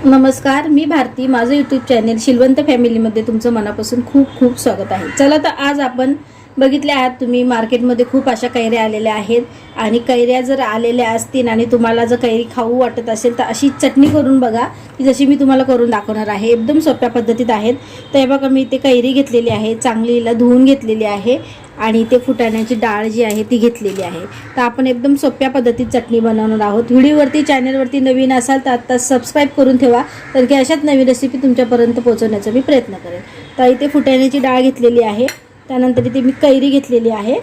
नमस्कार, मी भारती. माझं YouTube channel Shilwant फॅमिलीमध्ये तुमचं मनापासून खूप खूप स्वागत आहे. चला तर आज आपण बघितले आहात तुम्ही मार्केटमध्ये खूप अशा कैऱ्या आलेल्या आहेत आणि कैऱ्या जर आलेल्या असतील आणि तुम्हाला जर कैरी खाऊ वाटत असेल तर अशी चटणी करून बघा की जशी मी तुम्हाला करून दाखवणार आहे. एकदम सोप्या पद्धतीत आहेत. तर हे बघा, मी ते कैरी घेतलेली आहे, चांगलीला धुवून घेतलेली आहे आणि ते फुटाण्याची डाळ जी आहे ती घेतलेली आहे. तर आपण एकदम सोप्या पद्धतीत चटणी बनवणार आहोत. व्हिडिओवरती चॅनलवरती नवीन असाल तर आता सबस्क्राईब करून ठेवा, तर की अशाच नवीन रेसिपी तुमच्यापर्यंत पोहोचवण्याचा मी प्रयत्न करेन. तर इथे फुटाण्याची डाळ घेतलेली आहे, त्यानंतर इथे मी कैरी घेतलेली आहे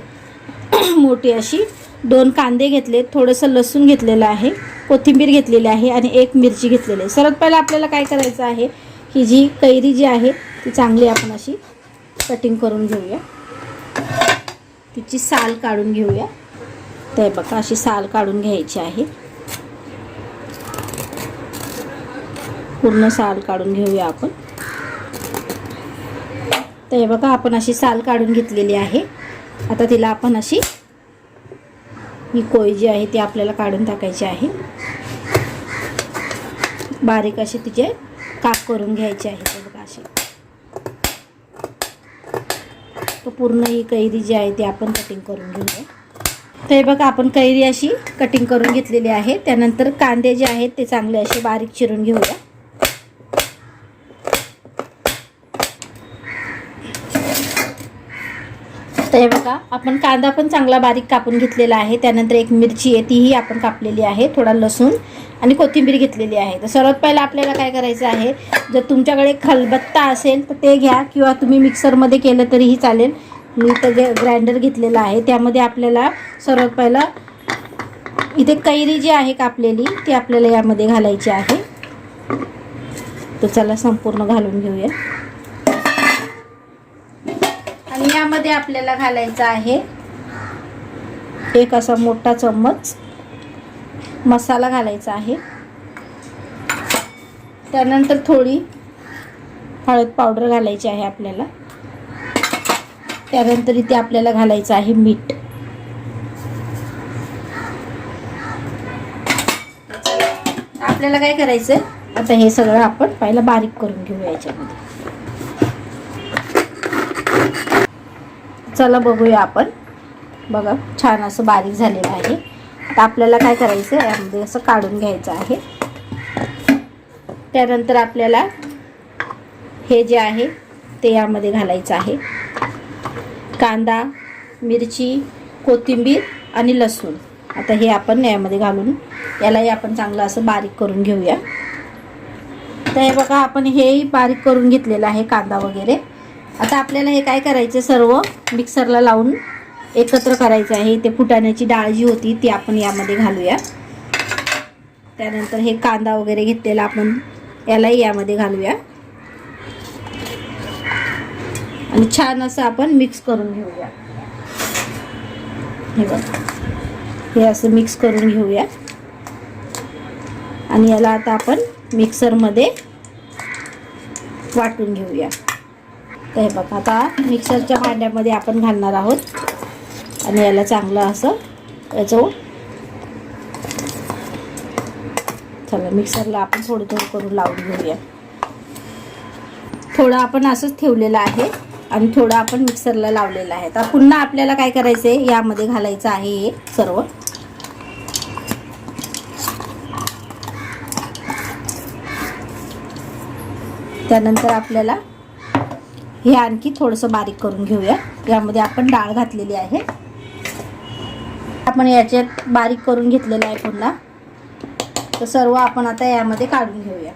मोठी अशी, 2 कांदे घेतले, थोडंसं लसूण घेतलेलं आहे, कोथिंबीर घेतलेली आहे आणि 1 मिरची घेतलेली आहे. सर्वात पहिला आपल्याला काय करायचं आहे की जी कैरी जी आहे ती चांगली आपण अशी कटिंग करून घेऊया, तिची साल काढून घेऊया. तर बघा, अशी साल काढून घ्यायची आहे, पूर्ण साल काढून घेऊया आपण. तर हे बघा, आपण अशी साल काढून घेतलेली आहे. आता तिला आपण अशी ही कोय जी आहे ती आपल्याला काढून टाकायची आहे. बारीक असे तिचे काप करून घ्यायचे आहे. ते बघा अशी, तो पूर्ण ही कैरी जी आहे ती आपण कटिंग करून घेऊया. तर हे बघा, आपण कैरी अशी कटिंग करून घेतलेली आहे. त्यानंतर कांदे जे आहेत ते चांगले असे बारीक चिरून घेऊया. तर हे बघा, आपण कांदा पण चांगला बारीक कापून घेतलेला आहे. त्यानंतर 1 मिरची आहे तीही आपण कापलेली आहे, थोडा लसूण आणि कोथिंबीर घेतलेली आहे. तर सर्वात पहिला आपल्याला काय करायचं आहे, जर तुमच्याकडे खलबत्ता असेल तर ते घ्या किंवा तुम्ही मिक्सरमध्ये केलं तरीही चालेल. मी तर ग्राइंडर घेतलेला आहे. त्यामध्ये आपल्याला सर्वात पहिला इथे कैरी जी आहे कापलेली ती आपल्याला यामध्ये घालायची आहे. तर चला संपूर्ण घालून घेऊया. आणि यामध्ये आपल्याला घालायचा आहे 1 असा मोठा चम्मच मसाला घालायचा आहे. त्यानंतर थोडी हळद पावडर घालायची आहे आपल्याला. त्यानंतर इथे आपल्याला घालायचं आहे मीठ. आपल्याला काय करायचं, आता हे सगळं आपण पहिला बारीक करून घेऊया याच्यामध्ये. चला बघूया आपण. बघा, छान असं बारीक झालेलं आहे. आता आपल्याला काय करायचं, यामध्ये असं काढून घ्यायचं आहे. त्यानंतर आपल्याला हे जे आहे ते यामध्ये घालायचं आहे. कांदा, मिरची, कोथिंबीर आणि लसूण. आता हे आपण यामध्ये घालून यालाही आपण चांगलं असं बारीक करून घेऊया. तर हे बघा, आपण हेही बारीक करून घेतलेलं आहे, कांदा वगैरे. आता आपल्याला हे काय करायचं, सर्व मिक्सरला लावून एकत्र करायचं आहे. इथे फुटाण्याची डाळ जी होती ती आपण यामध्ये घालूया. त्यानंतर हे कांदा वगैरे घेतलेला आपण यालाही यामध्ये घालूया आणि छान असं आपण मिक्स करून घेऊया. हे बघा, हे असं मिक्स करून घेऊया आणि याला आता आपण मिक्सरमध्ये वाटून घेऊया. तर हे बघा, आता मिक्सरच्या भांड्यामध्ये आपण घालणार आहोत आणि याला चांगलं असं याचं, चला मिक्सरला आपण थोडं थोडं करून लावून घेऊया. थोडं आपण असंच ठेवलेलं आहे आणि थोडं आपण मिक्सरला लावलेलं आहे. तर पुन्हा आपल्याला काय करायचं आहे, यामध्ये घालायचं आहे हे सर्व. त्यानंतर आपल्याला हे आणखी थोडंसं बारीक करून घेऊया. यामध्ये आपण डाळ घातलेली आहे, आपण याच्यात बारीक करून घेतलेलं आहे पुन्हा. तर सर्व आपण आता यामध्ये काढून घेऊया.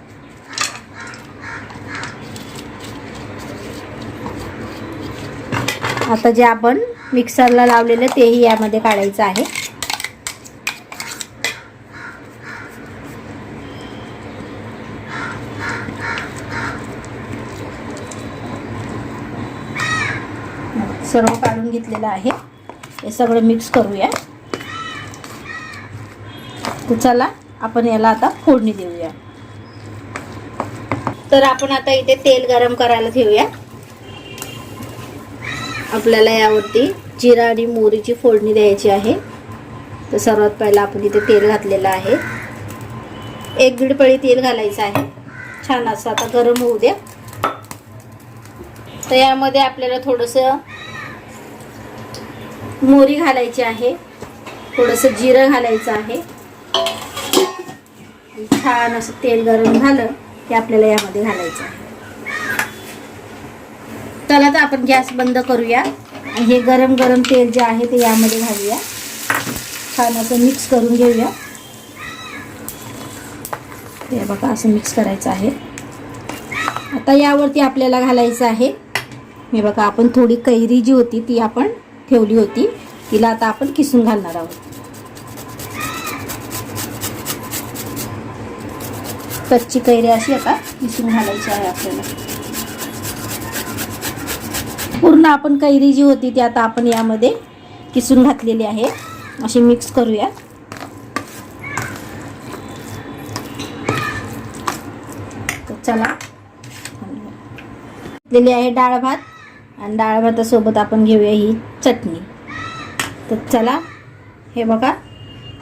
आता जे आपण मिक्सरला लावलेलं तेही यामध्ये काढायचं आहे. सर्व काढून घेतलेलं आहे. हे सगळं मिक्स करूया. तर चला आपण याला आता फोडणी देऊया. तर आपण आता इथे तेल गरम करायला ठेवूया. आपल्याला यावरती जिरा आणि मोहरीची फोडणी द्यायची आहे. तर सर्वात पहिला आपण इथे तेल घातलेलं आहे, 1 दीड पळी तेल घालायचं आहे. छान असं आता गरम होऊ द्या. तर यामध्ये आपल्याला थोडंसं मोहरी घालायची आहे, थोडंसं जिरं घालायचं आहे. छान असं तेल गरम झालं की आपल्याला यामध्ये घालायचं आहे. चला तर आपण गॅस बंद करूया आणि हे गरम गरम तेल जे आहे ते यामध्ये घालूया. छान असं मिक्स करून घेऊया. हे बघा असं मिक्स करायचं आहे. आता यावरती आपल्याला घालायचं आहे, हे बघा आपण थोडी कैरी जी होती ती आपण ठेवली होती, तिला आता आपण किसून घालणार आहोत. कच्ची कैरी अशी आता किसून घालायची आहे आपल्याला. पूर्ण आपण कैरी जी होती ती आता आपण यामध्ये किसून घातलेली आहे. अशी मिक्स करूया. तर चला घेतलेली आहे डाळ भात आणि डाळ भातासोबत आपण घेऊया ही चटणी. तर चला हे बघा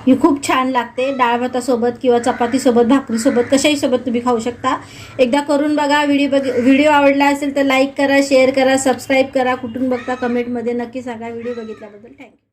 ही खूप छान लागते डाळ भातासोबत किंवा चपातीसोबत, भाकरीसोबत, कशाही सोबत तुम्ही खाऊ शकता. एकदा करून बघा. व्हिडिओ आवडला असेल तर लाईक करा, शेअर करा, सबस्क्राईब करा. कुठून बघता कमेंटमध्ये नक्की सांगा. व्हिडिओ बघितल्याबद्दल थँक्यू.